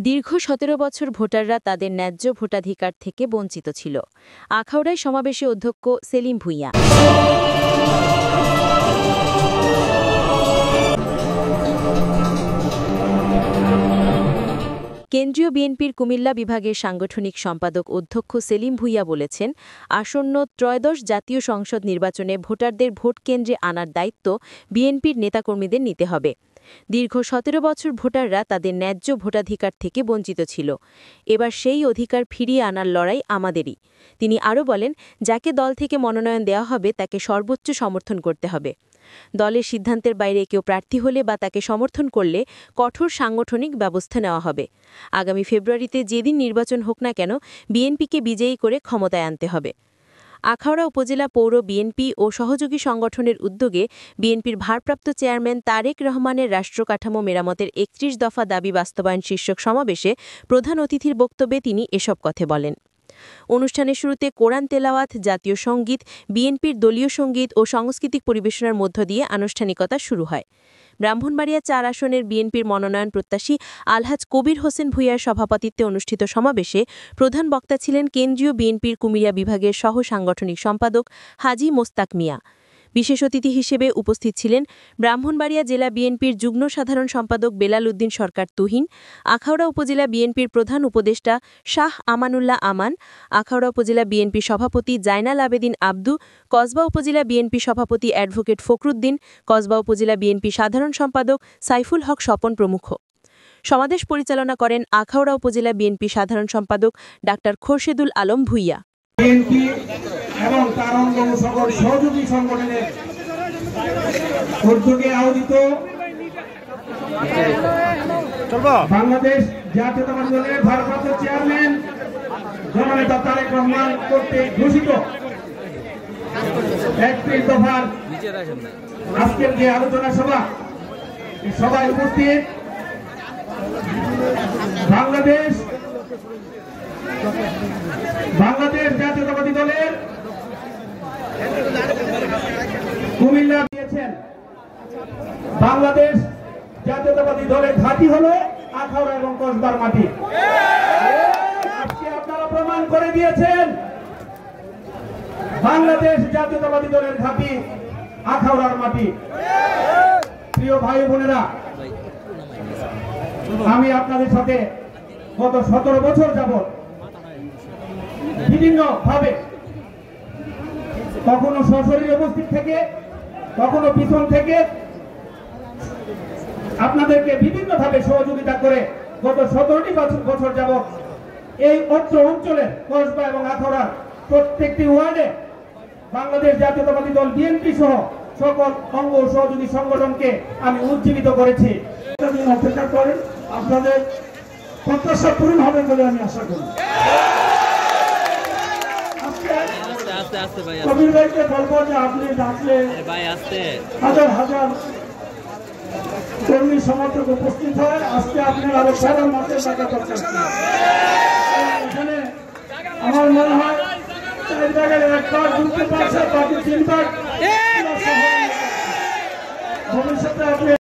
দীর্ঘ ১৭ বছর ভোটাররা তাদের ন্যায্য ভোটাধিকার থেকে বঞ্চিত ছিল। আখাউড়ায় সমাবেশে অধ্যক্ষ সেলিম ভূঁইয়া কেন্দ্রীয় বিএনপির কুমিল্লা বিভাগের সাংগঠনিক সম্পাদক অধ্যক্ষ সেলিম ভূঁইয়া বলেছেন, আসন্ন ত্রয়োদশ জাতীয় সংসদ নির্বাচনে ভোটারদের ভোট কেন্দ্রে আনার দায়িত্ব বিএনপির নেতাকর্মীদের নিতে হবে। দীর্ঘ ১৭ বছর ভোটাররা তাদের ন্যায্য ভোটাধিকার থেকে বঞ্চিত ছিল। এবার সেই অধিকার ফিরিয়ে আনার লড়াই আমাদেরই। তিনি আরও বলেন, যাকে দল থেকে মনোনয়ন দেওয়া হবে তাকে সর্বোচ্চ সমর্থন করতে হবে। দলের সিদ্ধান্তের বাইরে কেউ প্রার্থী হলে বা তাকে সমর্থন করলে কঠোর সাংগঠনিক ব্যবস্থা নেওয়া হবে। আগামী ফেব্রুয়ারিতে যেদিন নির্বাচন হোক না কেন, বিএনপিকে বিজয়ী করে ক্ষমতায় আনতে হবে। আখাউড়া উপজেলা পৌর বিএনপি ও সহযোগী সংগঠনের উদ্যোগে বিএনপির ভারপ্রাপ্ত চেয়ারম্যান তারেক রহমানের রাষ্ট্র কাঠামো মেরামতের ৩১ দফা দাবি বাস্তবায়ন শীর্ষক সমাবেশে প্রধান অতিথির বক্তব্যে তিনি এসব কথা বলেন। অনুষ্ঠানের শুরুতে কোরআন তেলাওয়াত, জাতীয় সঙ্গীত, বিএনপির দলীয় সঙ্গীত ও সাংস্কৃতিক পরিবেশনার মধ্য দিয়ে আনুষ্ঠানিকতা শুরু হয়। ব্রাহ্মণবাড়িয়া ৪ আসনের বিএনপির মনোনয়ন প্রত্যাশী আলহাজ কবির হোসেন ভূঁইয়ার সভাপতিত্বে অনুষ্ঠিত সমাবেশে প্রধান বক্তা ছিলেন কেন্দ্রীয় বিএনপির কুমিল্লা বিভাগের সহ সাংগঠনিক সম্পাদক হাজী মোস্তাক মিয়া। বিশেষ অতিথি হিসেবে উপস্থিত ছিলেন ব্রাহ্মণবাড়িয়া জেলা বিএনপির যুগ্ম সাধারণ সম্পাদক বেলাল উদ্দিন সরকার তুহিন, আখাউড়া উপজেলা বিএনপির প্রধান উপদেষ্টা শাহ আমানুল্লাহ আমান, আখাউড়া উপজেলা বিএনপি সভাপতি জাইনাল আবেদিন আব্দু, কসবা উপজেলা বিএনপি সভাপতি অ্যাডভোকেট ফখরুদ্দিন, কসবা উপজেলা বিএনপি সাধারণ সম্পাদক সাইফুল হক স্বপন প্রমুখ। সমাবেশ পরিচালনা করেন আখাউড়া উপজেলা বিএনপি সাধারণ সম্পাদক ডাক্তার খোরশেদুল আলম ভূঁইয়া। এবং তার অঙ্গ সকল সহযোগী সংগঠনের উদ্যোগে আয়োজিত বাংলাদেশ জাতীয়তাবাদী দলের ভারপ্রাপ্ত চেয়ারম্যান জননেতা তারেক রহমান কর্তৃক ঘোষিত ৩১ দফার আজকের যে আলোচনা সভা, সভায় উপস্থিত বাংলাদেশ জাতীয়তাবাদী দলের কুমিল্লা দিয়েছেন। বাংলাদেশ জাতীয়তাবাদী দলের ঘাঁটি হলো আখাউড়া এবং কসবার মাটি। আজকে আপনারা প্রমাণ করে দিয়েছেন বাংলাদেশ জাতীয়তাবাদী দলের ঘাঁটি আখাউড়ার মাটি। প্রিয় ভাই বোনেরা, আমি আপনাদের সাথে গত ১৭ বছর যাবত বিভিন্ন ভাবে, কখনো সশরীরে উপস্থিত থেকে, কখনো পিছন থেকে আপনাদেরকে বিভিন্ন ভাবে সহযোগিতা করে গত ১৭টি বছর যাবত এই অত্র অঞ্চলের কসবা এবং আখাউড়ার প্রত্যেকটি ওয়ার্ডে বাংলাদেশ জাতীয়তাবাদী দল বিএনপি সহ সকল অঙ্গ সহযোগী সংগঠনকে আমি উজ্জীবিত করেছি। অপেক্ষা করেন, আপনাদের প্রত্যাশা পূরণ হবে বলে আমি আশা করি। কবির ভাইকে বলবো যে আপনি ডাকলে হাজার হাজার কর্মী সমর্থক উপস্থিত হয়। আজকে আপনি আরো বড় মাঠে টাকা দরকার। এখানে আমার মনে হয় ৪ জায়গায় ১ ভাগ ঢুকতে পারছে, বাকি ৩ ভাগ ভবিষ্যতে আপনি